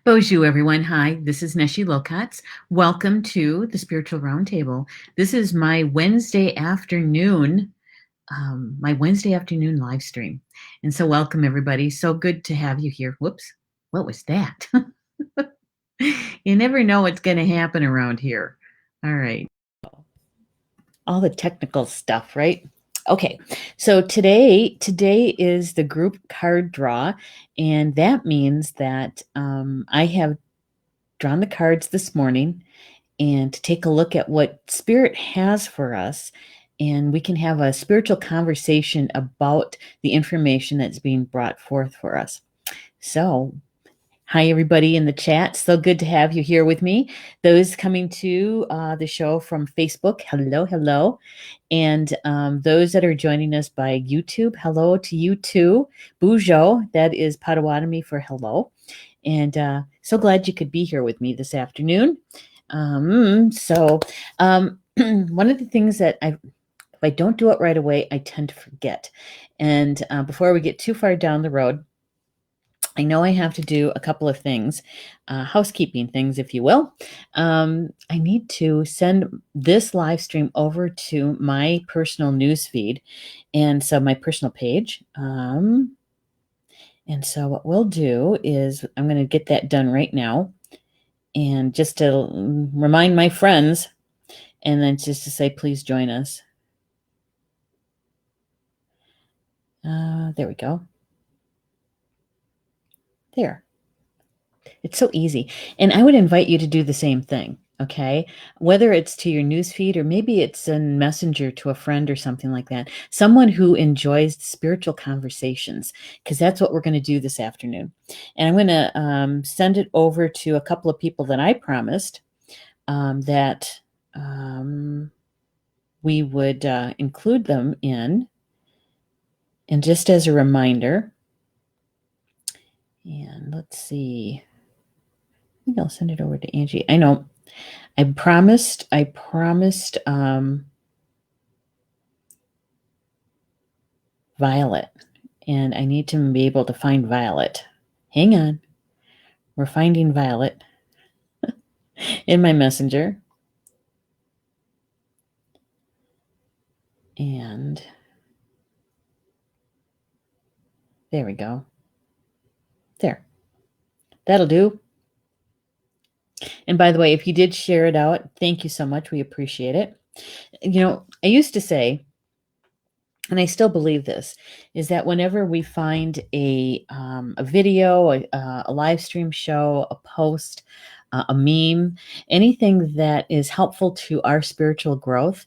Bonjour, everyone. Hi, this is Neshi Lokotz. Welcome to the Spiritual Roundtable. This is my Wednesday afternoon, live stream. And so welcome, everybody. So good to have you here. Whoops, what was that? You never know what's going to happen around here. All right. All the technical stuff, right? Okay, so today is the group card draw, and that means that I have drawn the cards this morning and to take a look at what Spirit has for us. And we can have a spiritual conversation about the information that's being brought forth for us. So, hi, everybody in the chat. So good to have you here with me. Those coming to the show from Facebook, hello, hello. And those that are joining us by YouTube, hello to you too. Bujo, that is Potawatomi for hello. And so glad you could be here with me this afternoon. One of the things that if I don't do it right away, I tend to forget. And before we get too far down the road, I know I have to do a couple of things, housekeeping things, if you will. I need to send this live stream over to my personal news feed, and so my personal page. And so what we'll do is I'm going to get that done right now. And just to remind my friends, and then just to say, please join us. There we go. There. It's so easy. And I would invite you to do the same thing, okay? Whether it's to your newsfeed or maybe it's a messenger to a friend or something like that. Someone who enjoys spiritual conversations, because that's what we're going to do this afternoon. And I'm going to send it over to a couple of people that I promised that we would include them in. And just as a reminder, and let's see, I think I'll send it over to Angie. I know I promised Violet, and I need to be able to find Violet. Hang on. We're finding Violet in my messenger. And there we go. There. That'll do. And by the way, if you did share it out, thank you so much. We appreciate it. You know, I used to say, and I still believe this, is that whenever we find a video, a live stream show, a post, a meme, anything that is helpful to our spiritual growth,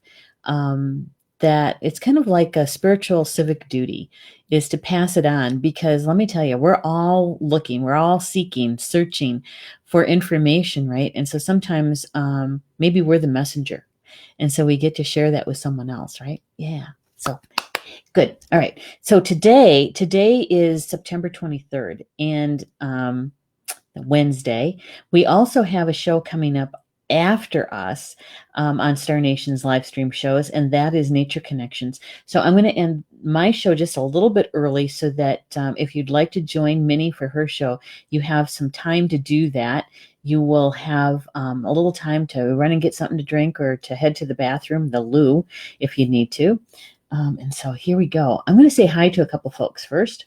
that it's kind of like a spiritual civic duty is to pass it on, because let me tell you, we're all looking, we're all seeking, searching for information, right? And so sometimes maybe we're the messenger. And so we get to share that with someone else, right? Yeah. So good. All right. So today is September 23rd and Wednesday. We also have a show coming up after us on Star Nation's live stream shows, and that is Nature Connections. So I'm going to end my show just a little bit early so that if you'd like to join Minnie for her show, you have some time to do that. You will have a little time to run and get something to drink or to head to the bathroom, the loo, if you need to. And so here we go. I'm going to say hi to a couple folks first.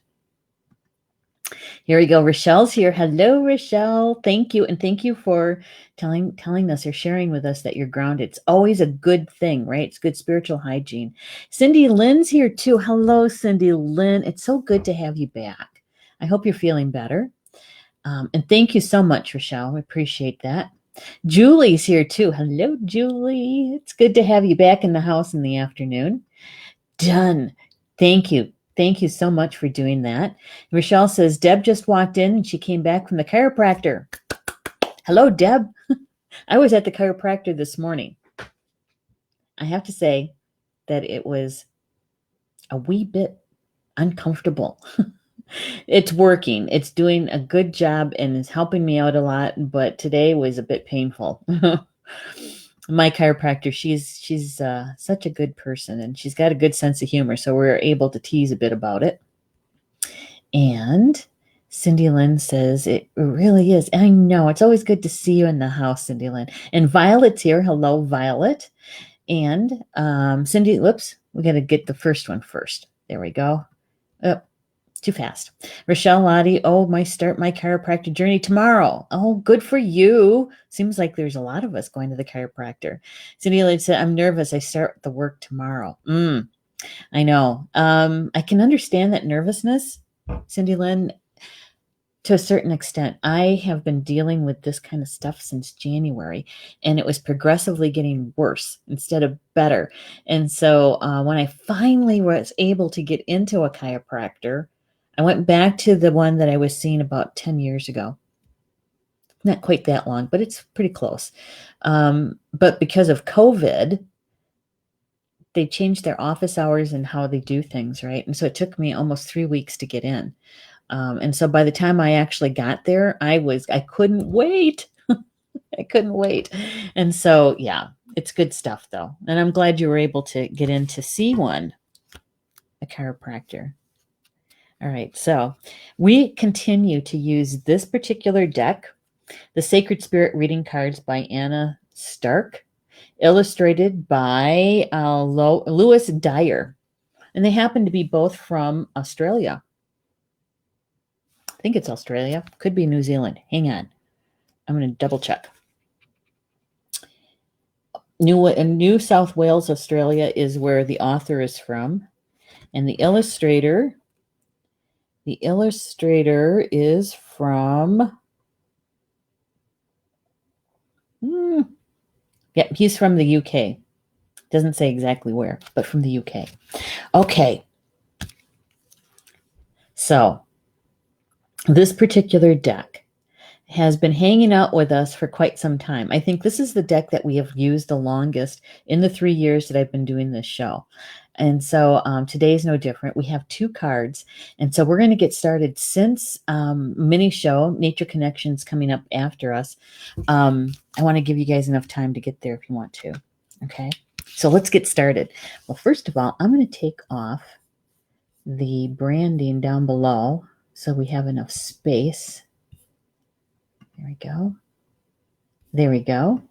Here we go. Rochelle's here. Hello, Rochelle. Thank you. And thank you for telling us or sharing with us that you're grounded. It's always a good thing, right? It's good spiritual hygiene. Cindy Lynn's here too. Hello, Cindy Lynn. It's so good to have you back. I hope you're feeling better. And thank you so much, Rochelle. We appreciate that. Julie's here too. Hello, Julie. It's good to have you back in the house in the afternoon. Done. Thank you. Thank you so much for doing that. Rochelle says, Deb just walked in and she came back from the chiropractor. Hello, Deb. I was at the chiropractor this morning. I have to say that it was a wee bit uncomfortable. It's working. It's doing a good job and is helping me out a lot, but today was a bit painful. My chiropractor, she's such a good person, and she's got a good sense of humor, so we're able to tease a bit about it. And Cindy Lynn says, it really is. I know. It's always good to see you in the house, Cindy Lynn. And Violet's here. Hello, Violet. And Cindy, whoops, we got to get the first one first. There we go. Oh, too fast. Rochelle Lottie, start my chiropractor journey tomorrow. Oh, good for you. Seems like there's a lot of us going to the chiropractor. Cindy Lynn said, I'm nervous. I start the work tomorrow. I know. I can understand that nervousness, Cindy Lynn, to a certain extent. I have been dealing with this kind of stuff since January, and it was progressively getting worse instead of better. And so when I finally was able to get into a chiropractor, I went back to the one that I was seeing about 10 years ago. Not quite that long, but it's pretty close. But because of COVID, they changed their office hours and how they do things, right? And so it took me almost 3 weeks to get in. And so by the time I actually got there, I couldn't wait. I couldn't wait. And so, yeah, it's good stuff though. And I'm glad you were able to get in to see one, a chiropractor. All right. So we continue to use this particular deck, the Sacred Spirit Reading Cards by Anna Stark, illustrated by Lewis Dyer. And they happen to be both from Australia. I think it's Australia. Could be New Zealand. Hang on. I'm going to double check. New South Wales, Australia is where the author is from. And the illustrator is from, he's from the UK. Doesn't say exactly where, but from the UK. Okay. So this particular deck has been hanging out with us for quite some time. I think this is the deck that we have used the longest in the 3 years that I've been doing this show. And so today's no different. We have 2 cards. And so we're going to get started. Since mini show, Nature Connections, coming up after us, I want to give you guys enough time to get there if you want to. Okay. So let's get started. Well, first of all, I'm going to take off the branding down below so we have enough space. There we go. There we go.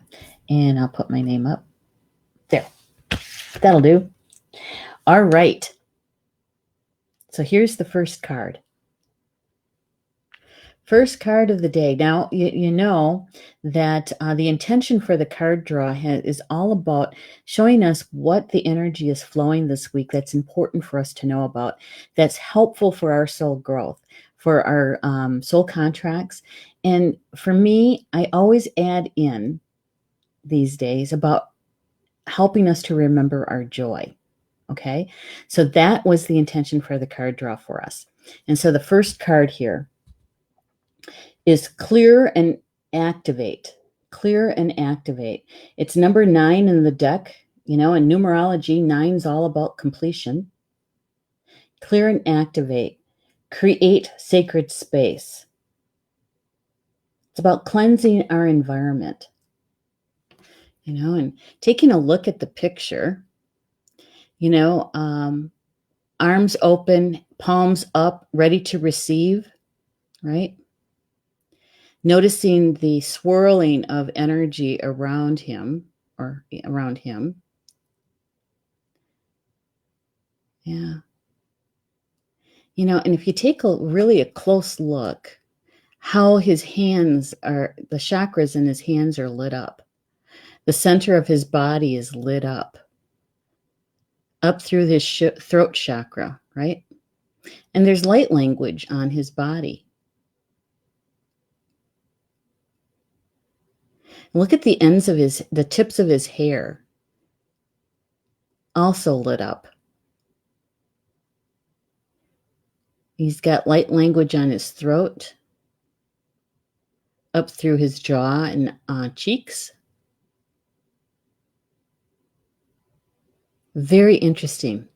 And I'll put my name up. There. That'll do. All right. So here's the first card. First card of the day. Now, you know that the intention for the card draw is all about showing us what the energy is flowing this week that's important for us to know about, that's helpful for our soul growth, for our soul contracts. And for me, I always add in these days about helping us to remember our joy. Okay, so that was the intention for the card draw for us. And so the first card here is clear and activate. Clear and activate. It's number 9 in the deck. You know, in numerology, 9's all about completion. Clear and activate. Create sacred space. It's about cleansing our environment. You know, and taking a look at the picture, you know, arms open, palms up, ready to receive, right? Noticing the swirling of energy around him or around him. Yeah. You know, and if you take a close look, how his hands are, the chakras in his hands are lit up. The center of his body is lit up through his throat chakra, right? And there's light language on his body. Look at the the tips of his hair, also lit up. He's got light language on his throat, up through his jaw and cheeks. Very interesting.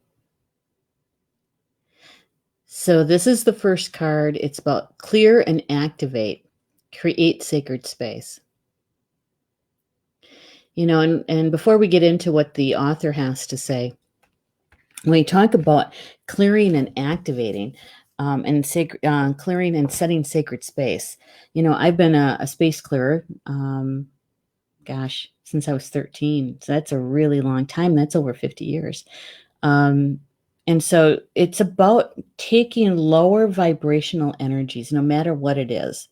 So this is the first card. It's about clear and activate, create sacred space. You know, and before we get into what the author has to say, when we talk about clearing and activating, and clearing and setting sacred space. I've been a space clearer, since I was 13. So that's a really long time. That's over 50 years. And so it's about taking lower vibrational energies, no matter what it is.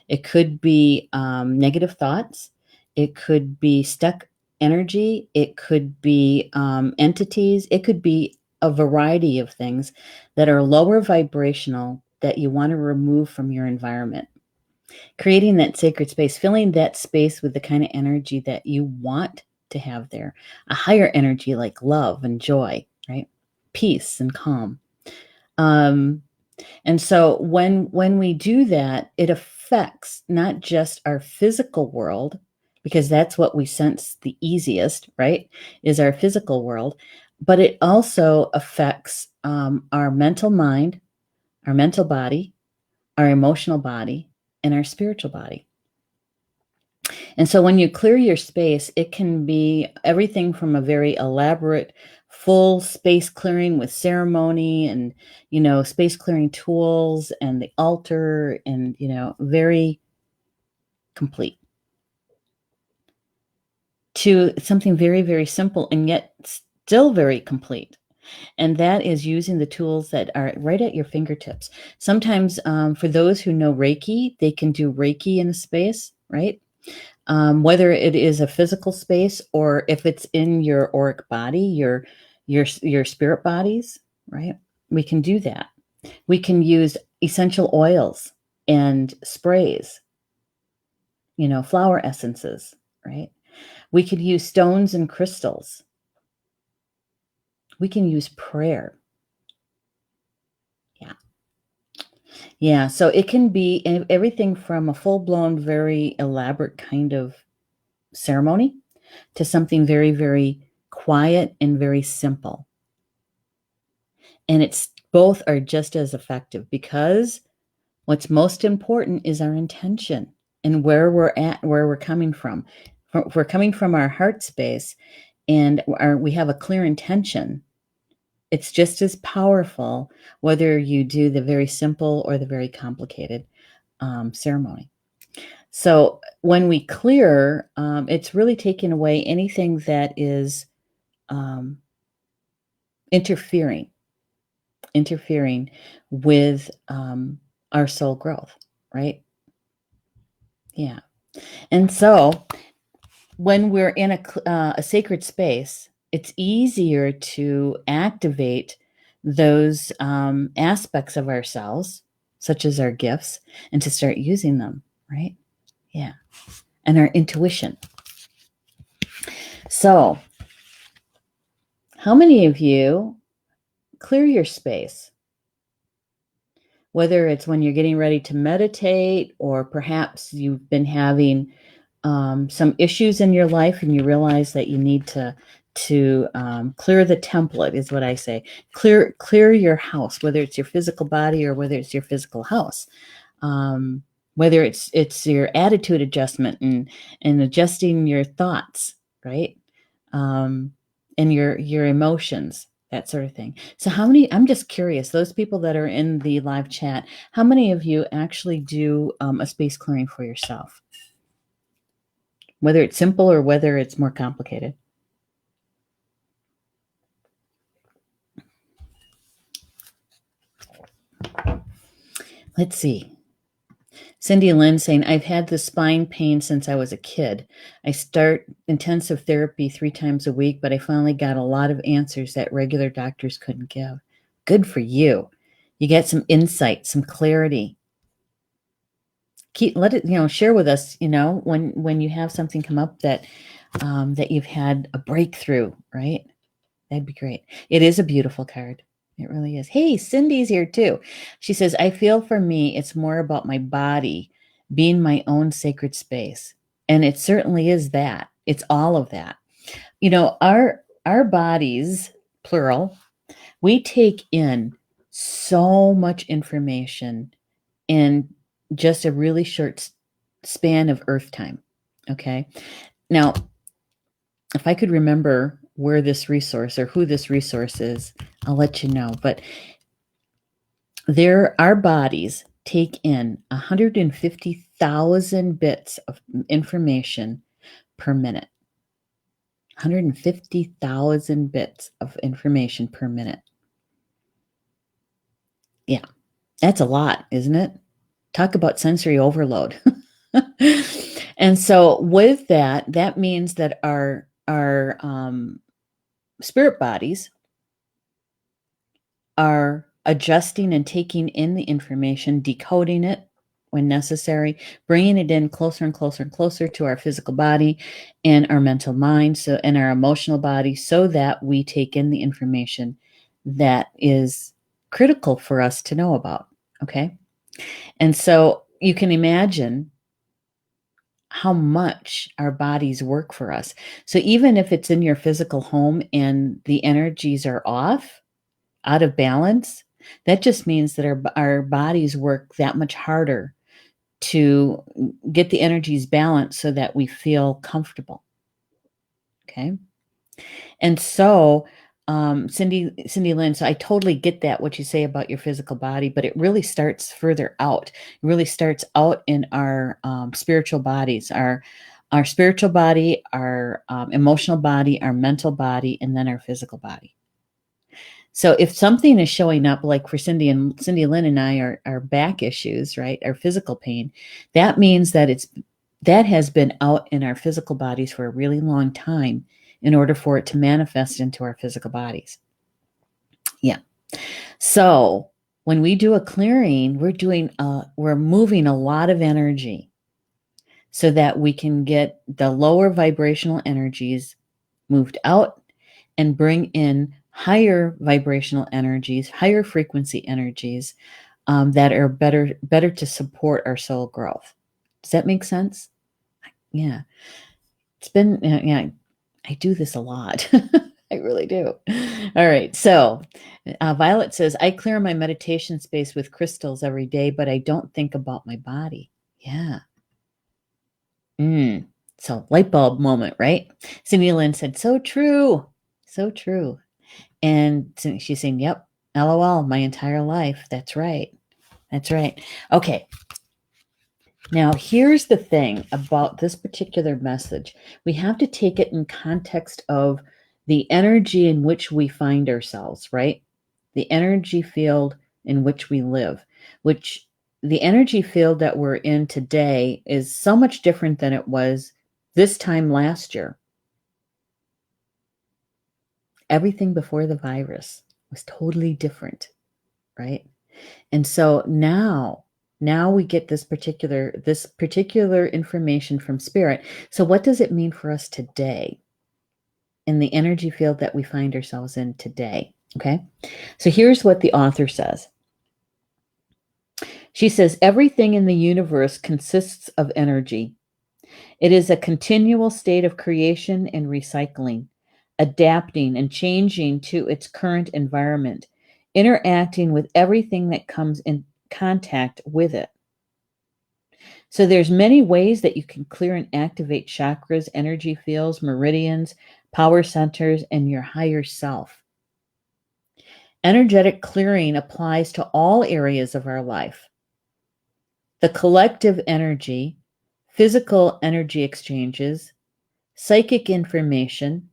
It could be negative thoughts. It could be stuck energy. It could be entities. It could be a variety of things that are lower vibrational that you want to remove from your environment. Creating that sacred space, filling that space with the kind of energy that you want to have there, a higher energy like love and joy, right? Peace and calm. And so when we do that, it affects not just our physical world, because that's what we sense the easiest, right? Is our physical world, but it also affects our mental mind, our mental body, our emotional body, and our spiritual body. And so when you clear your space, it can be everything from a very elaborate full space clearing with ceremony and, space clearing tools and the altar and, very complete, to something very, very simple and yet still very complete. And that is using the tools that are right at your fingertips. Sometimes for those who know Reiki, they can do Reiki in a space, right? Whether it is a physical space or if it's in your auric body, your spirit bodies, right? We can do that. We can use essential oils and sprays, flower essences, right? We could use stones and crystals. We can use prayer. Yeah. Yeah. So it can be everything from a full-blown, very elaborate kind of ceremony to something very, very quiet and very simple. And it's both are just as effective, because what's most important is our intention and where we're at, where we're coming from. If we're coming from our heart space and we have a clear intention, it's just as powerful whether you do the very simple or the very complicated ceremony. So when we clear, it's really taking away anything that is interfering with our soul growth, right? Yeah. And so when we're in a sacred space, it's easier to activate those aspects of ourselves, such as our gifts, and to start using them, right? Yeah. And our intuition. So, how many of you clear your space? Whether it's when you're getting ready to meditate, or perhaps you've been having some issues in your life and you realize that you need to clear the template, is what I say. Clear your house, whether it's your physical body or whether it's your physical house. Whether it's your attitude adjustment and adjusting your thoughts, right? And your emotions, that sort of thing. So I'm just curious, those people that are in the live chat, how many of you actually do a space clearing for yourself? Whether it's simple or whether it's more complicated. Let's see. Cindy Lynn saying, I've had the spine pain since I was a kid. I start intensive therapy 3 times a week, but I finally got a lot of answers that regular doctors couldn't give. Good for you. You get some insight, some clarity. Let it, share with us, when you have something come up that you've had a breakthrough, right? That'd be great. It is a beautiful card. It really is. Hey, Cindy's here too. She says, I feel for me, it's more about my body being my own sacred space. And it certainly is that. It's all of that. Our bodies, plural, we take in so much information in just a really short span of Earth time. Okay. Now, if I could remember where this resource or who this resource is, I'll let you know. But Our bodies take in 150,000 bits of information per minute. 150,000 bits of information per minute. Yeah, that's a lot, isn't it? Talk about sensory overload. And so with that, that means that our spirit bodies are adjusting and taking in the information, decoding it when necessary, bringing it in closer and closer and closer to our physical body and our mental mind, so and our emotional body, so that we take in the information that is critical for us to know about. Okay. And so you can imagine how much our bodies work for us. So even if it's in your physical home and the energies are off, out of balance, that just means that our bodies work that much harder to get the energies balanced so that we feel comfortable. Okay. And so, Cindy Lynn, so I totally get that, what you say about your physical body, but it really starts further out. It really starts out in our spiritual bodies, our spiritual body, our emotional body, our mental body, and then our physical body. So if something is showing up, like for Cindy Lynn and I, our back issues, right, our physical pain, that means that has been out in our physical bodies for a really long time in order for it to manifest into our physical bodies. Yeah. So when we do a clearing, we're moving a lot of energy so that we can get the lower vibrational energies moved out and bring in higher vibrational energies, higher frequency energies that are better to support our soul growth. Does that make sense? Yeah. It's been, yeah, I do this a lot. I really do. All right. So Violet says, I clear my meditation space with crystals every day, but I don't think about my body. Yeah. So light bulb moment, right? Cindy Lynn said, so true. So true. And she's saying, yep, LOL, my entire life. That's right. That's right. Okay. Now, here's the thing about this particular message. We have to take it in context of the energy in which we find ourselves, right? The energy field in which we live, which the energy field that we're in today is so much different than it was this time last year. Everything before the virus was totally different, right? And so now we get this particular information from spirit. So what does it mean for us today in the energy field that we find ourselves in today? Okay. So here's what the author says. She says, everything in the universe consists of energy. It is a continual state of creation and recycling, adapting and changing to its current environment, interacting with everything that comes in contact with it. So there's many ways that you can clear and activate chakras, energy fields, meridians, power centers, and your higher self. Energetic clearing applies to all areas of our life. The collective energy, physical energy exchanges, psychic information,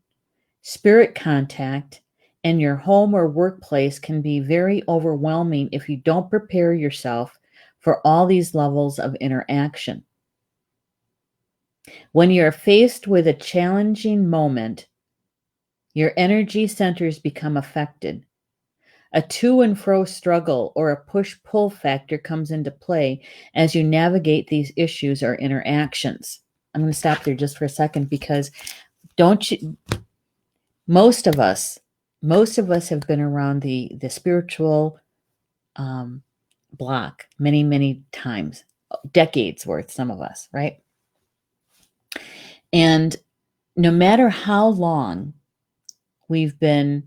spirit contact, and your home or workplace can be very overwhelming if you don't prepare yourself for all these levels of interaction. When you're faced with a challenging moment, your energy centers become affected. A to and fro struggle or a push-pull factor comes into play as you navigate these issues or interactions. I'm going to stop there just for a second because most of us have been around the spiritual block many times, decades worth, some of us, right? And no matter how long we've been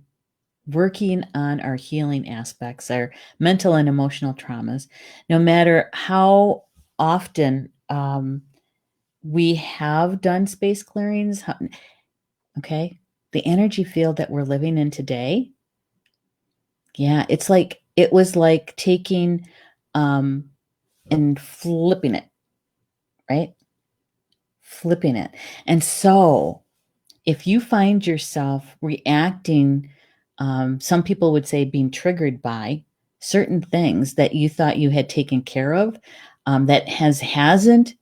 working on our healing aspects, our mental and emotional traumas, no matter how often we have done space clearings, okay, the energy field that we're living in today, yeah, it's like It was like taking and flipping it, right? Flipping it. And so if you find yourself reacting, some people would say being triggered by certain things that you thought you had taken care of, that hasn't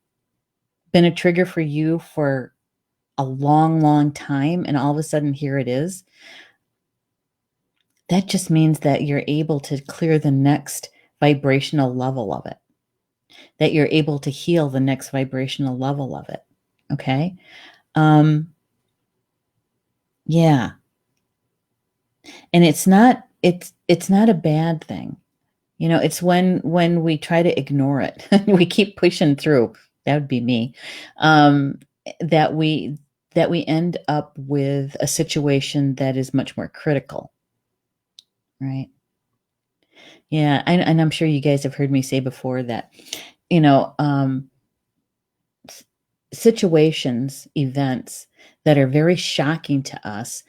been a trigger for you for a long, long time, and all of a sudden here it is, that just means that you're able to clear the next vibrational level of it, that you're able to heal the next vibrational level of it. Okay. Yeah. And it's not a bad thing. It's when we try to ignore it, we keep pushing through. That would be me. Um, that we end up with a situation that is much more critical, right? Yeah, and I'm sure you guys have heard me say before that, you know, um, situations, events that are very shocking to us,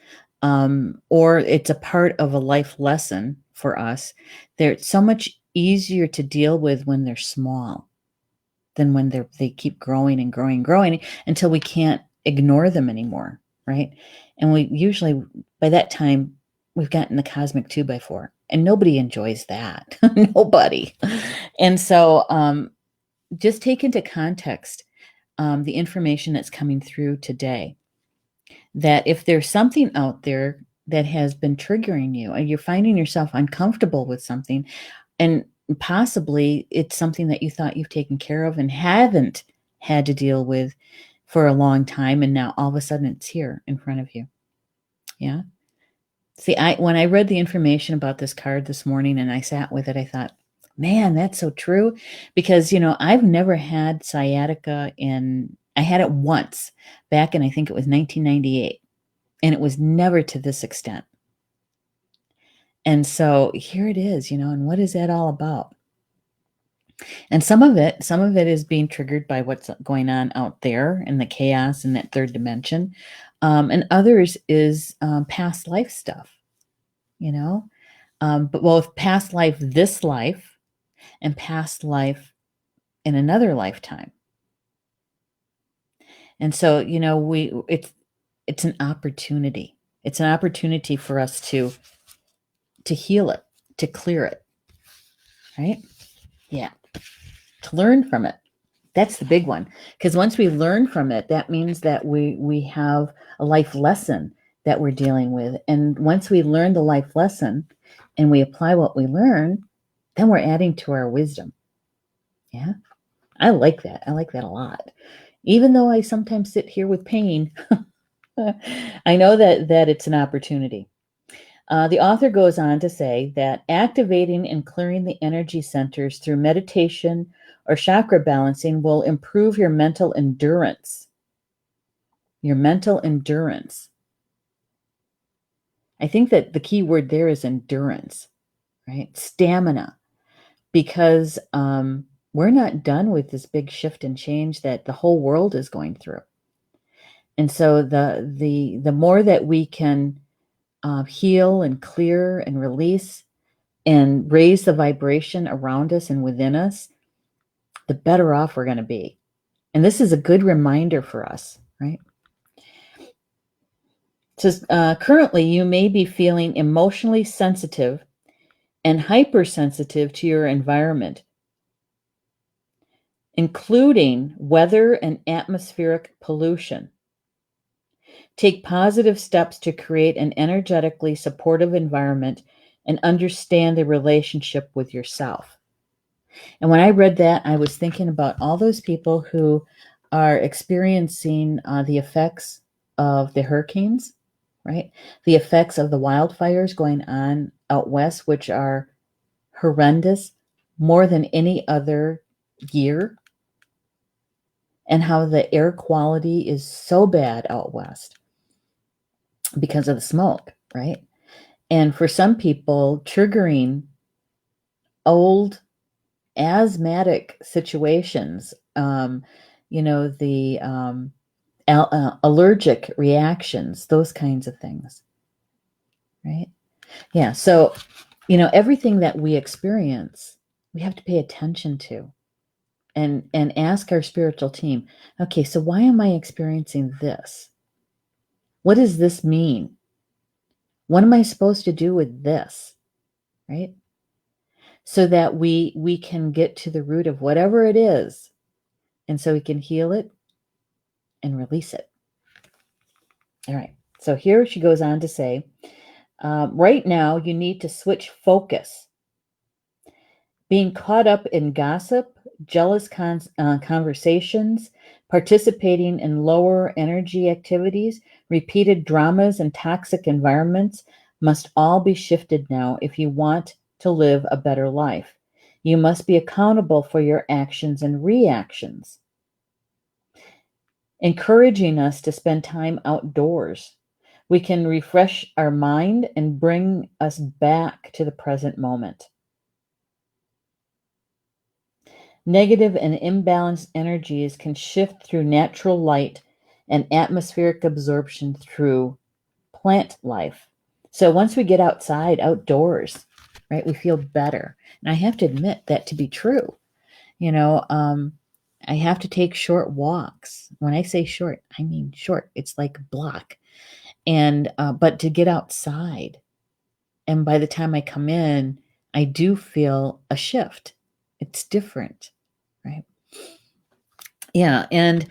or it's a part of a life lesson for us, they're so much easier to deal with when they're small than when they keep growing and growing and growing until we can't ignore them anymore, right? And we usually, by that time, we've gotten the cosmic 2x4, and nobody enjoys that. Nobody. And so just take into context the information that's coming through today, that if there's something out there that has been triggering you and you're finding yourself uncomfortable with something, and possibly it's something that you thought you've taken care of and haven't had to deal with for a long time, and now all of a sudden it's here in front of you. Yeah. See, when I read the information about this card this morning and I sat with it, I thought, man, that's so true. Because, I've never had sciatica I had it once back in, I think it was 1998, and it was never to this extent. And so here it is, and what is that all about? And some of it is being triggered by what's going on out there in the chaos in that third dimension. And others is past life stuff, but both past life, this life, and past life in another lifetime. And so, it's an opportunity. It's an opportunity for us to heal it, to clear it, right? Yeah, to learn from it. That's the big one. Because once we learn from it, that means that we have a life lesson that we're dealing with. And once we learn the life lesson and we apply what we learn, then we're adding to our wisdom. Yeah. I like that. I like that a lot. Even though I sometimes sit here with pain, I know that it's an opportunity. The author goes on to say that activating and clearing the energy centers through meditation or chakra balancing will improve your mental endurance. Your mental endurance. I think that the key word there is endurance, right? Stamina, because we're not done with this big shift and change that the whole world is going through. And so the more that we can heal and clear and release and raise the vibration around us and within us, the better off we're going to be. And this is a good reminder for us, right? It says, currently you may be feeling emotionally sensitive and hypersensitive to your environment, including weather and atmospheric pollution. Take positive steps to create an energetically supportive environment and understand the relationship with yourself. And when I read that, I was thinking about all those people who are experiencing the effects of the hurricanes, right? The effects of the wildfires going on out west, which are horrendous, more than any other year, and how the air quality is so bad out west because of the smoke, right? And for some people, triggering old asthmatic situations, the allergic reactions, those kinds of things, right? Yeah. So Everything that we experience, we have to pay attention to and ask our spiritual team, okay, so why am I experiencing this? What does this mean? What am I supposed to do with this? Right? So that we can get to the root of whatever it is, and so we can heal it and release it. All right. So here she goes on to say, right now you need to switch focus. Being caught up in gossip, jealous conversations, participating in lower energy activities, repeated dramas, and toxic environments must all be shifted now if you want to live a better life. You must be accountable for your actions and reactions. Encouraging us to spend time outdoors. We can refresh our mind and bring us back to the present moment. Negative and imbalanced energies can shift through natural light and atmospheric absorption through plant life. So once we get outside, outdoors, right, we feel better. And I have to admit that to be true. You know, I have to take short walks. When I say short, I mean short. It's like a block. And but to get outside, and by the time I come in, I do feel a shift. It's different, right? Yeah, and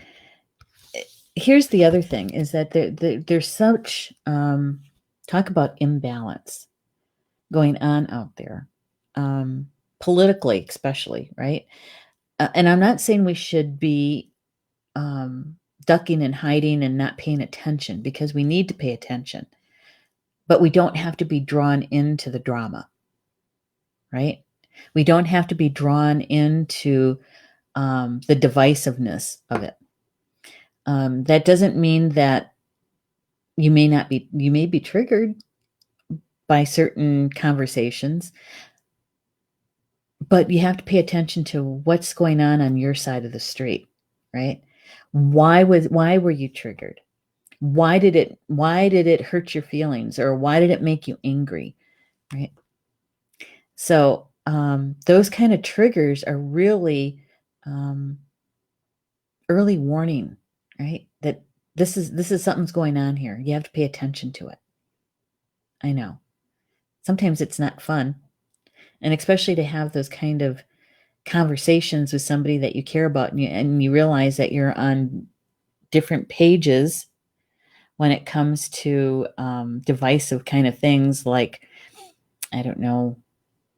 here's the other thing is that there's such talk about imbalance going on out there, politically especially, right? And I'm not saying we should be ducking and hiding and not paying attention, because we need to pay attention, but we don't have to be drawn into the drama, right? We don't have to be drawn into the divisiveness of it. That doesn't mean that you may be triggered by certain conversations, but you have to pay attention to what's going on your side of the street, right? Why were you triggered? Why did it hurt your feelings, or why did it make you angry, right? So those kind of triggers are really early warning, right? That this is something's going on here. You have to pay attention to it. I know. Sometimes it's not fun, and especially to have those kind of conversations with somebody that you care about, and you realize that you're on different pages when it comes to divisive kind of things, like, I don't know,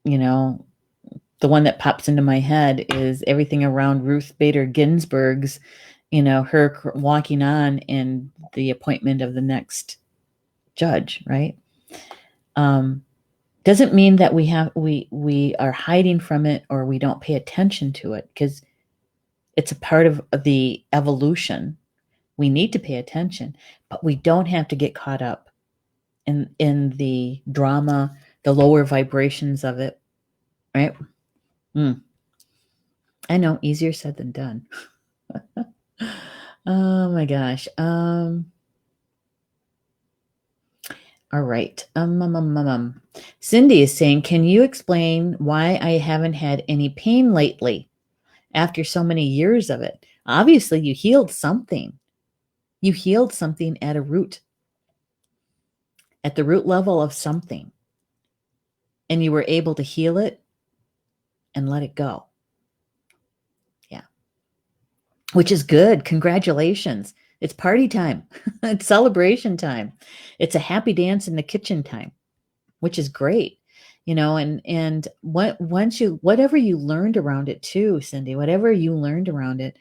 the one that pops into my head is everything around Ruth Bader Ginsburg's, her walking on in the appointment of the next judge, right? Doesn't mean that we are hiding from it, or we don't pay attention to it, because it's a part of the evolution. We need to pay attention, but we don't have to get caught up in the drama, the lower vibrations of it, right? I know, easier said than done. Oh my gosh. All right. Cindy is saying, can you explain why I haven't had any pain lately after so many years of it? Obviously, you healed something. You healed something at the root level of something, and you were able to heal it and let it go. Yeah. Which is good. Congratulations. It's party time. It's celebration time. It's a happy dance in the kitchen time, which is great. And whatever you learned around it too, Cindy, whatever you learned around it,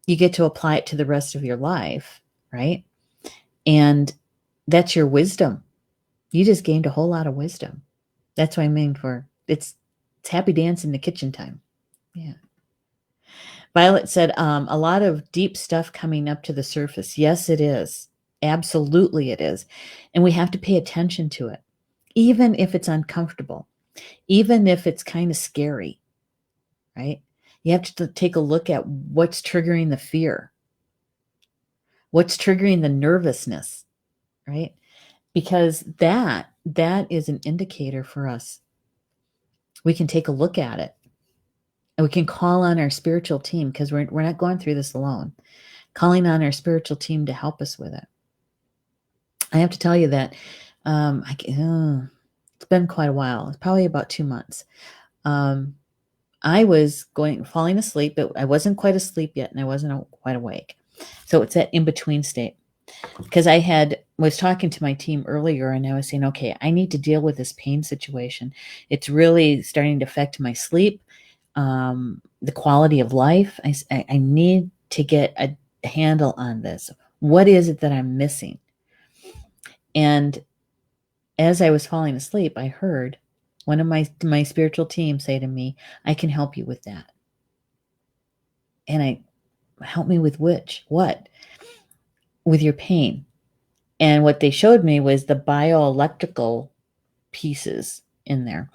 you get to apply it to the rest of your life, right? And that's your wisdom. You just gained a whole lot of wisdom. That's what I mean for it's happy dance in the kitchen time. Yeah. Violet said, a lot of deep stuff coming up to the surface. Yes, it is. Absolutely, it is. And we have to pay attention to it, even if it's uncomfortable, even if it's kind of scary, right? You have to take a look at what's triggering the fear, what's triggering the nervousness, right? because that is an indicator for us. We can take a look at it, and we can call on our spiritual team, because we're not going through this alone. Calling on our spiritual team to help us with it. I have to tell you that it's been quite a while. It's probably about 2 months. I was falling asleep, but I wasn't quite asleep yet, and I wasn't quite awake. So it's that in-between state. Because I was talking to my team earlier, and I was saying, okay, I need to deal with this pain situation. It's really starting to affect my sleep, the quality of life. I need to get a handle on this. What is it that I'm missing? And as I was falling asleep, I heard one of my spiritual team say to me, I can help you with that. And help me with what? With your pain. And what they showed me was the bioelectrical pieces in there.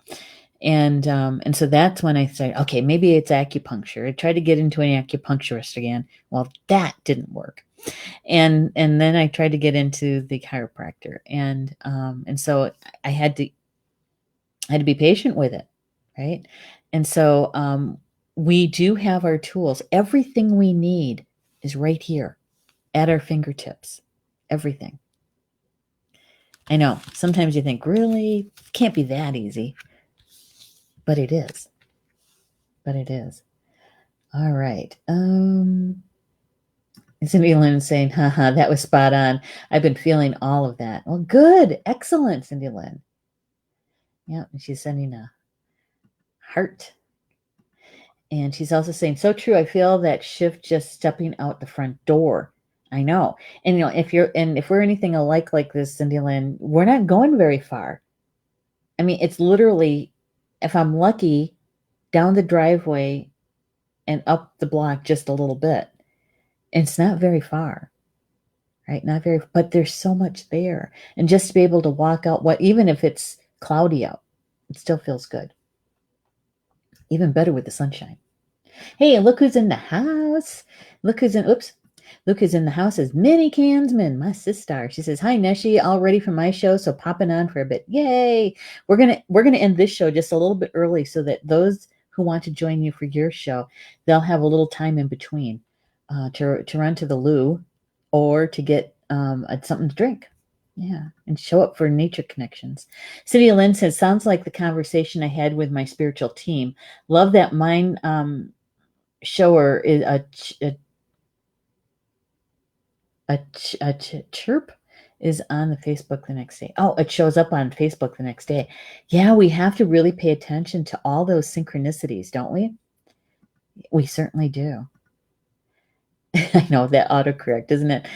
And so that's when I said, okay, maybe it's acupuncture. I tried to get into an acupuncturist again. Well, that didn't work. And then I tried to get into the chiropractor. And so I had to be patient with it, right? And so we do have our tools. Everything we need is right here at our fingertips. Everything. I know. Sometimes you think, really? It can't be that easy. But it is. All right. Cindy Lynn saying, haha, that was spot on. I've been feeling all of that. Well, good. Excellent, Cindy Lynn. Yeah, and she's sending a heart. And she's also saying, so true. I feel that shift just stepping out the front door. I know. And if we're anything alike like this, Cindy Lynn, we're not going very far. I mean, it's literally, if I'm lucky, down the driveway and up the block just a little bit. And it's not very far, right? Not very, but there's so much there. And just to be able to walk out, even if it's cloudy out, it still feels good. Even better with the sunshine. Hey, look who's in the house. Look who's in the house is Minnie Kansman, my sister. She says, hi, Neshi, all ready for my show, so popping on for a bit. Yay. We're gonna end this show just a little bit early so that those who want to join you for your show, they'll have a little time in between to run to the loo or to get something to drink. Yeah, and show up for nature connections. City Lynn says, sounds like the conversation I had with my spiritual team. Love that mind shower is a chirp is on the Facebook the next day. Oh, it shows up on Facebook the next day. Yeah, we have to really pay attention to all those synchronicities, don't we? We certainly do. I know that autocorrect, isn't it?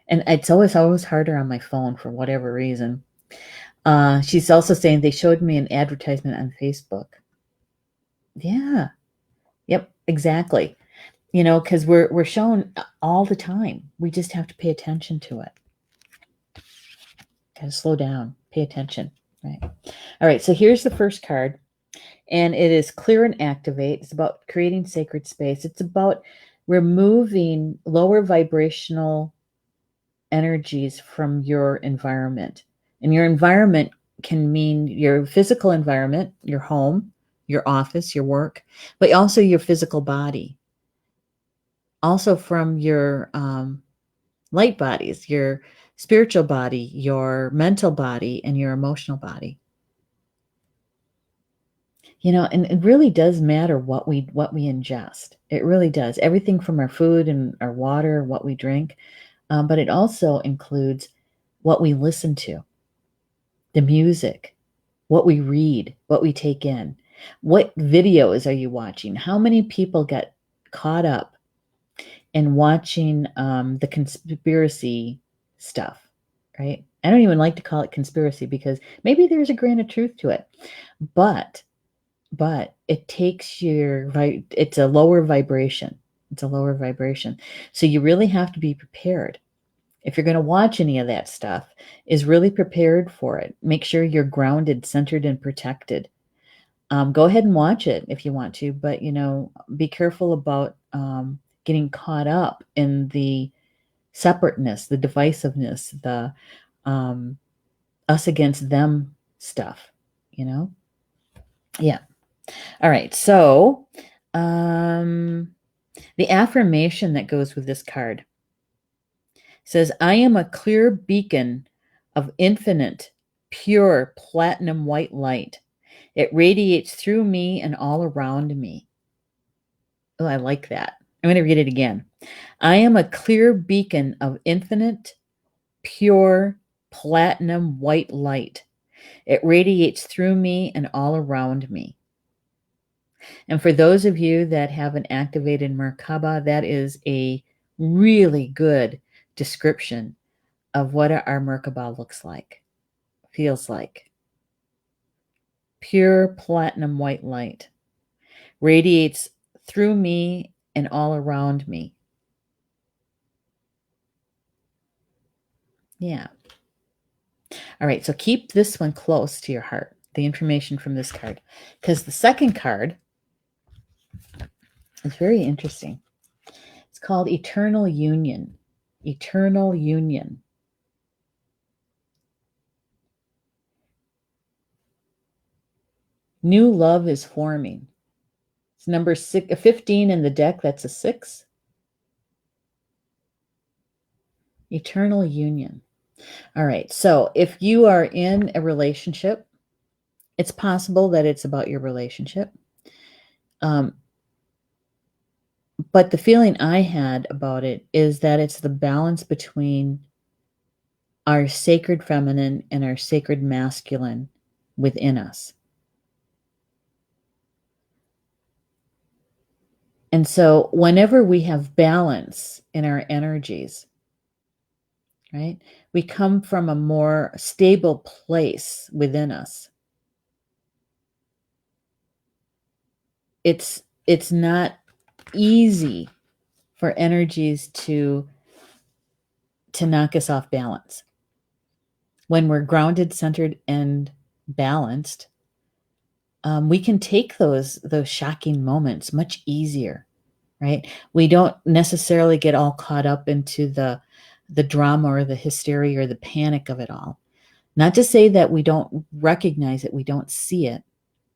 And it's always harder on my phone for whatever reason. She's also saying they showed me an advertisement on Facebook. Yeah. Yep, exactly. Because we're shown all the time. We just have to pay attention to it. Gotta slow down, pay attention. Right. All right, so here's the first card. And it is clear and activate. It's about creating sacred space. It's about removing lower vibrational energies from your environment. And your environment can mean your physical environment, your home, your office, your work, but also your physical body. Also from your light bodies, your spiritual body, your mental body, and your emotional body. And it really does matter what we ingest. It really does. Everything from our food and our water, what we drink, but it also includes what we listen to, the music, what we read, what we take in. What videos are you watching? How many people get caught up in watching the conspiracy stuff, right? I don't even like to call it conspiracy because maybe there's a grain of truth to it, but it takes it's a lower vibration. It's a lower vibration. So you really have to be prepared. If you're going to watch any of that stuff, is really prepared for it. Make sure you're grounded, centered, and protected. Go ahead and watch it if you want to, but be careful about getting caught up in the separateness, the divisiveness, the us against them stuff, Yeah. All right. So, the affirmation that goes with this card says, I am a clear beacon of infinite, pure, platinum white light. It radiates through me and all around me. Oh, I like that. I'm going to read it again. I am a clear beacon of infinite, pure, platinum white light. It radiates through me and all around me. And for those of you that have an activated Merkaba, that is a really good description of what our Merkaba looks like, feels like. Pure platinum white light radiates through me and all around me. Yeah. All right, so keep this one close to your heart, the information from this card, because the second card is very interesting. It's called Eternal Union. Eternal Union. New love is forming. It's number 15 in the deck. That's a 6. Eternal union. All right. So if you are in a relationship, it's possible that it's about your relationship. But the feeling I had about it is that it's the balance between our sacred feminine and our sacred masculine within us. And so whenever we have balance in our energies, right, we come from a more stable place within us. It's not easy for energies to knock us off balance. When we're grounded, centered, and balanced, we can take those shocking moments much easier, right? We don't necessarily get all caught up into the drama or the hysteria or the panic of it all. Not to say that we don't recognize it, we don't see it,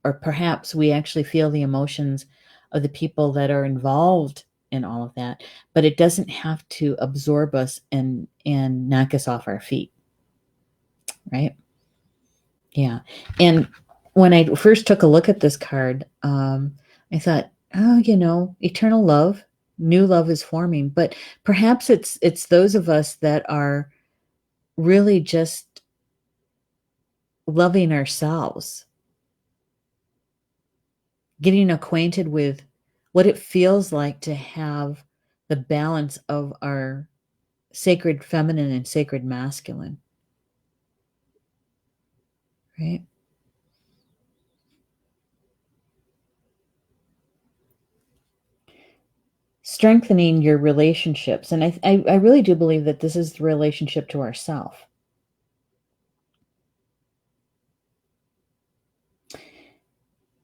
or perhaps we actually feel the emotions of the people that are involved in all of that, but it doesn't have to absorb us and knock us off our feet, right? Yeah. And when I first took a look at this card, I thought, oh, eternal love, new love is forming. But perhaps it's those of us that are really just loving ourselves, getting acquainted with what it feels like to have the balance of our sacred feminine and sacred masculine, right? Strengthening your relationships. And I really do believe that this is the relationship to ourself.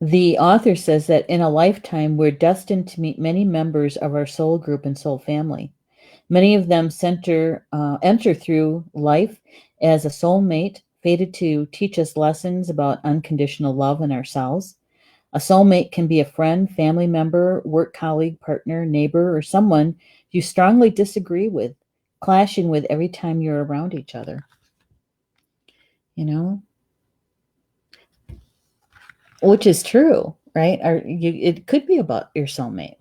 The author says that in a lifetime, we're destined to meet many members of our soul group and soul family. Many of them enter through life as a soulmate, fated to teach us lessons about unconditional love in ourselves. A soulmate can be a friend, family member, work colleague, partner, neighbor, or someone you strongly disagree with, clashing with every time you're around each other. Which is true, right? It could be about your soulmate.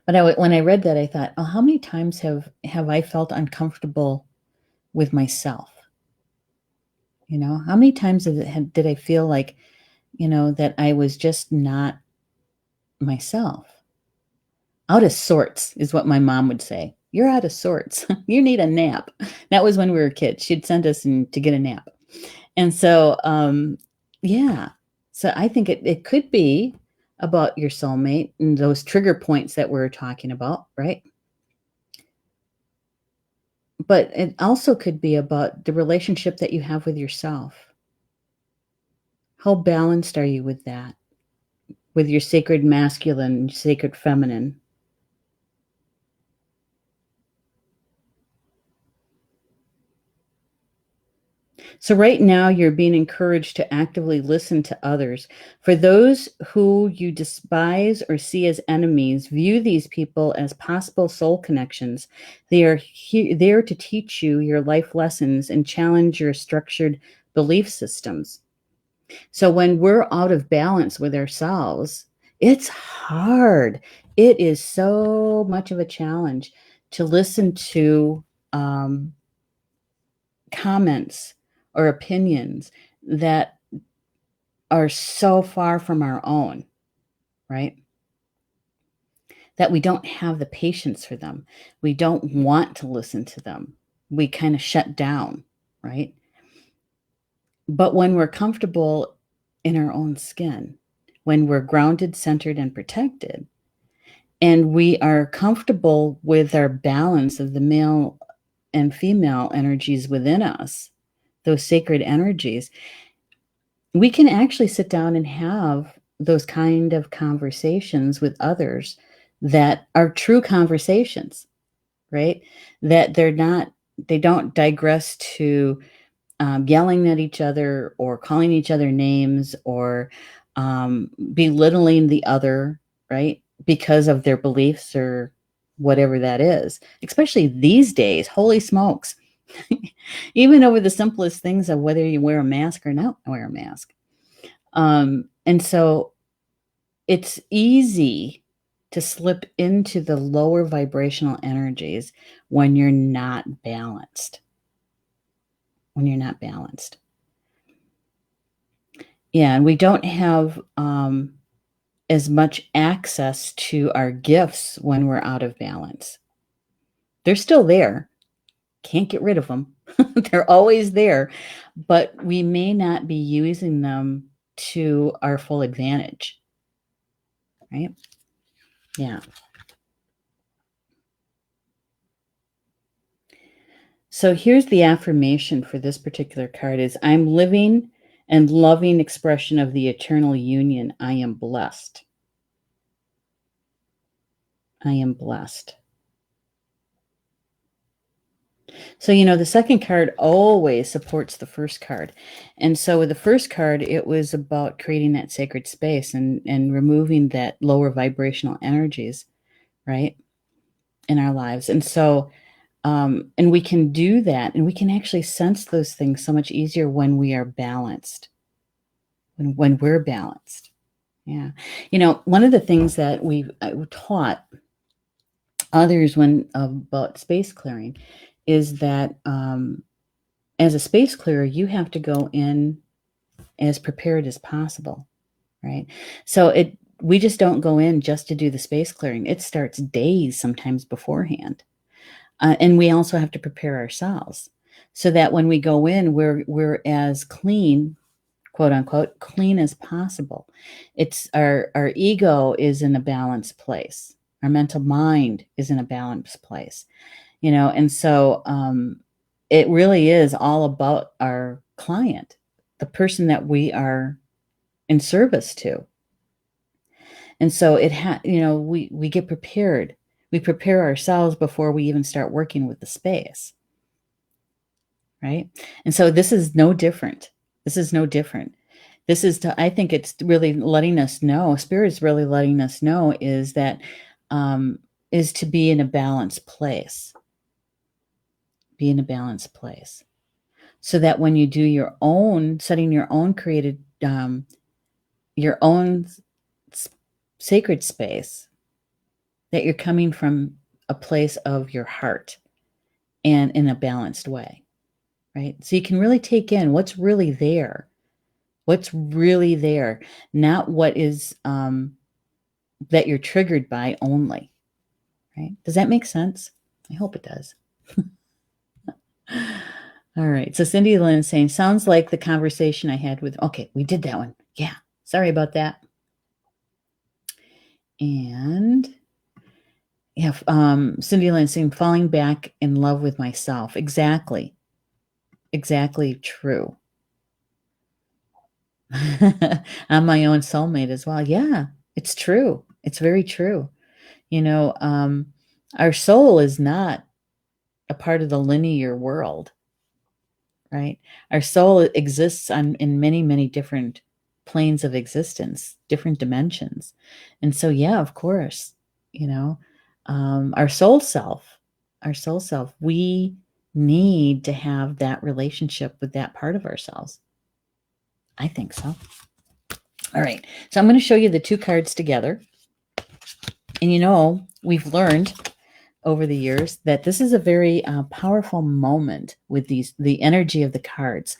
But when I read that, I thought, oh, how many times have I felt uncomfortable with myself? How many times did I feel like, that I was just not myself? Out of sorts is what my mom would say. You're out of sorts. You need a nap. That was when we were kids. She'd send us to get a nap. And so, yeah. So I think it could be about your soulmate and those trigger points that we're talking about, right? But it also could be about the relationship that you have with yourself. How balanced are you with that? With your sacred masculine, sacred feminine? So right now you're being encouraged to actively listen to others. For those who you despise or see as enemies, view these people as possible soul connections. They are there to teach you your life lessons and challenge your structured belief systems. So when we're out of balance with ourselves, it's hard. It is so much of a challenge to listen to comments or opinions that are so far from our own, right? That we don't have the patience for them. We don't want to listen to them. We kind of shut down, right? But when we're comfortable in our own skin, when we're grounded, centered, and protected, and we are comfortable with our balance of the male and female energies within us, those sacred energies, we can actually sit down and have those kind of conversations with others that are true conversations, right? That they don't digress to yelling at each other or calling each other names or belittling the other, right? Because of their beliefs or whatever that is, especially these days. Holy smokes. Even over the simplest things of whether you wear a mask or not wear a mask. And so it's easy to slip into the lower vibrational energies when you're not balanced. When you're not balanced. Yeah, and we don't have as much access to our gifts when we're out of balance. They're still there. Can't get rid of them. They're always there, but we may not be using them to our full advantage, right? Yeah. So here's the affirmation for this particular card is I'm living and loving expression of the eternal union. I am blessed. I am blessed. So, the second card always supports the first card. And so with the first card, it was about creating that sacred space and removing that lower vibrational energies, right, in our lives. And so, and we can do that, and we can actually sense those things so much easier when we are balanced, when we're balanced. Yeah. One of the things that we've taught others when about space clearing is that as a space clearer, you have to go in as prepared as possible, right? So we just don't go in just to do the space clearing. It starts days sometimes beforehand. And we also have to prepare ourselves so that when we go in, we're as clean, quote unquote, clean as possible. It's our ego is in a balanced place. Our mental mind is in a balanced place, and so it really is all about our client, the person that we are in service to. And so we get prepared. We prepare ourselves before we even start working with the space. Right? And so this is no different. This is no different. I think it's really letting us know, Spirit's really letting us know is that is to be in a balanced place. Be in a balanced place. So that when you do setting your own created, your own sacred space, that you're coming from a place of your heart and in a balanced way, right? So you can really take in what's really there, not what is that you're triggered by only, right? Does that make sense? I hope it does. All right. So Cindy Lynn is saying, sounds like the conversation I had with, okay, we did that one. Yeah. Sorry about that. And yeah, Cindy Lynn saying, falling back in love with myself. Exactly. Exactly true. I'm my own soulmate as well. Yeah, it's true. It's very true. Our soul is not a part of the linear world, right? Our soul exists in many, many different planes of existence, different dimensions. And so, yeah, of course, you know, our our soul self, we need to have that relationship with that part of ourselves. I think so. All right. So I'm going to show you the two cards together. And we've learned over the years that this is a very powerful moment with the energy of the cards.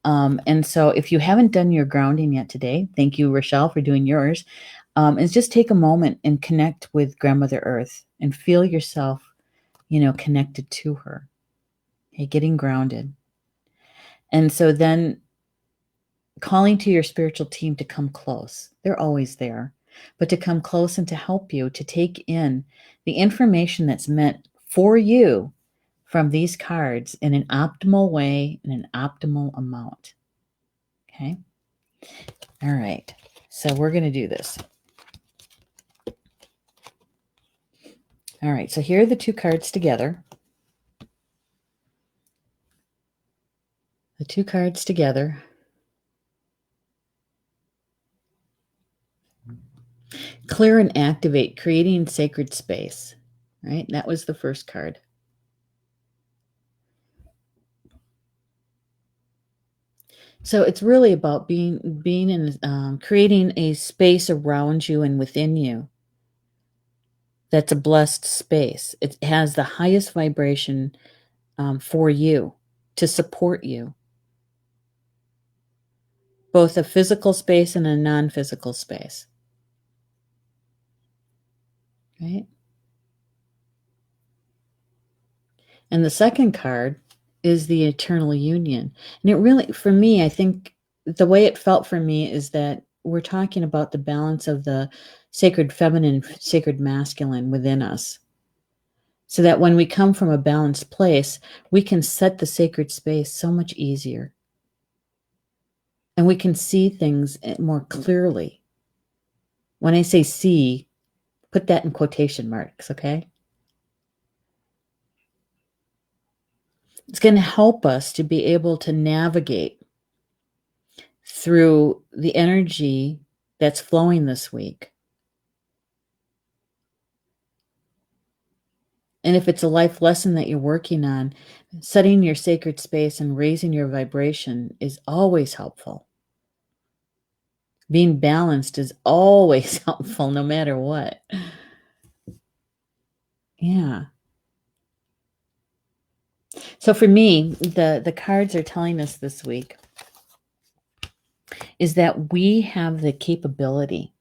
And so if you haven't done your grounding yet today, thank you, Rochelle, for doing yours. Is just take a moment and connect with Grandmother Earth and feel yourself, connected to her. Okay, getting grounded. And so then calling to your spiritual team to come close. They're always there, but to come close and to help you to take in the information that's meant for you from these cards in an optimal way, in an optimal amount. Okay. All right. So we're going to do this. All right. So here are the two cards together. The two cards together. Clear and activate, creating sacred space. Right? That was the first card. So it's really about being in creating a space around you and within you. That's a blessed space. It has the highest vibration for you, to support you. Both a physical space and a non-physical space. Right? And the second card is the eternal union. And it really, for me, I think the way it felt for me is that we're talking about the balance of the sacred feminine, sacred masculine within us. So that when we come from a balanced place, we can set the sacred space so much easier. And we can see things more clearly. When I say see, put that in quotation marks, okay? It's going to help us to be able to navigate through the energy that's flowing this week. And if it's a life lesson that you're working on, setting your sacred space and raising your vibration is always helpful. Being balanced is always helpful, no matter what. Yeah. So for me, the cards are telling us this week is that we have the capability.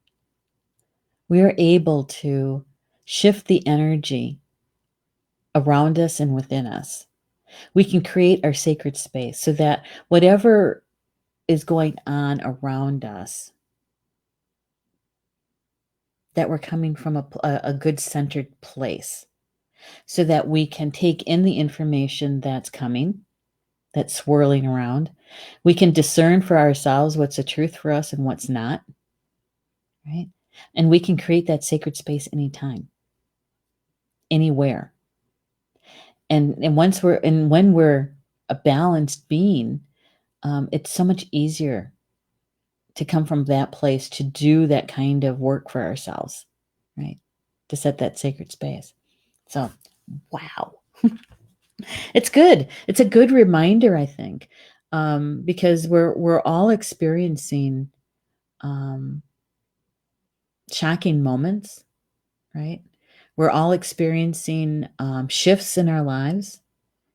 We are able to shift the energy around us and within us. We can create our sacred space so that whatever is going on around us, that we're coming from a good centered place, so that we can take in the information that's coming, that's swirling around. We can discern for ourselves what's the truth for us and what's not, right? And we can create that sacred space anytime, anywhere. And when we're a balanced being, it's so much easier to come from that place to do that kind of work for ourselves, right? To set that sacred space. So, wow. It's good. It's a good reminder, I think, because we're all experiencing shocking moments, right? We're all experiencing shifts in our lives,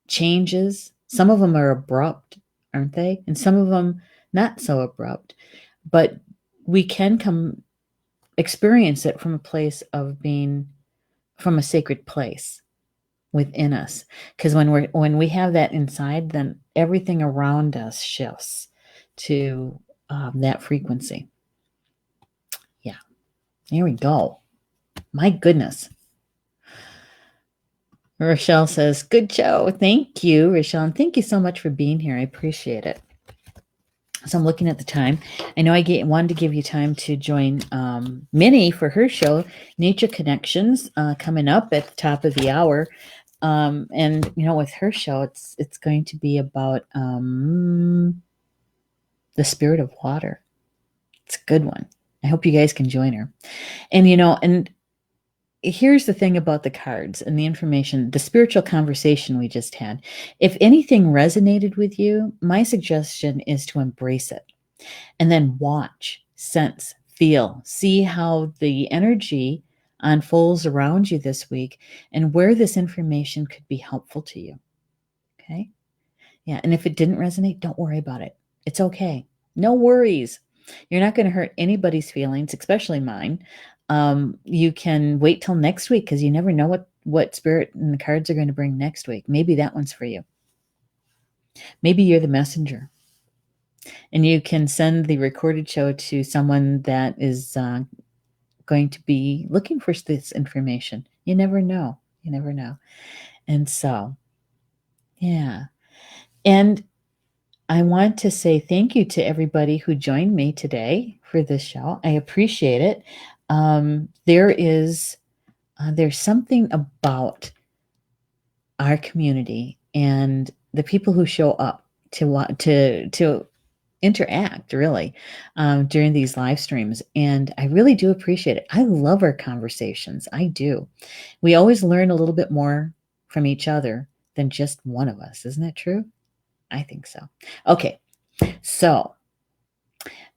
changes. Some of them are abrupt, aren't they? And some of them not so abrupt. But we can experience it from a place of being from a sacred place within us. Because when we have that inside, then everything around us shifts to that frequency. Yeah, there we go. My goodness. Rochelle says, good show. Thank you, Rochelle. And thank you so much for being here. I appreciate it. So I'm looking at the time. I know I wanted to give you time to join Minnie for her show, Nature Connections, coming up at the top of the hour. And with her show, it's going to be about the spirit of water. It's a good one. I hope you guys can join her. And here's the thing about the cards and the information, the spiritual conversation we just had. If anything resonated with you, my suggestion is to embrace it and then watch, sense, feel, see how the energy unfolds around you this week and where this information could be helpful to you. Okay? Yeah. And if it didn't resonate, don't worry about it. It's okay. No worries. You're not going to hurt anybody's feelings, especially mine. You can wait till next week because you never know what spirit and the cards are going to bring next week. Maybe that one's for you. Maybe you're the messenger. And you can send the recorded show to someone that is going to be looking for this information. You never know. You never know. And so, yeah. And I want to say thank you to everybody who joined me today for this show. I appreciate it. There's something about our community and the people who show up to interact really during these live streams, and I really do appreciate it. I love our conversations. I do. We always learn a little bit more from each other than just one of us. Isn't that true? I think so. Okay. So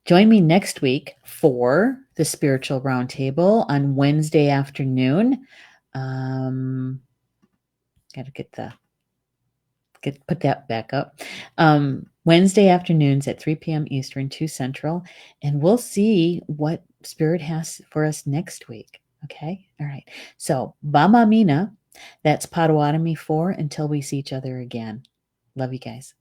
join me next week for the Spiritual Roundtable on Wednesday afternoon. Got to put that back up. Wednesday afternoons at 3 p.m. Eastern, 2 Central, and we'll see what Spirit has for us next week. Okay? All right. So, Bama Mina, that's Potawatomi for until we see each other again. Love you guys.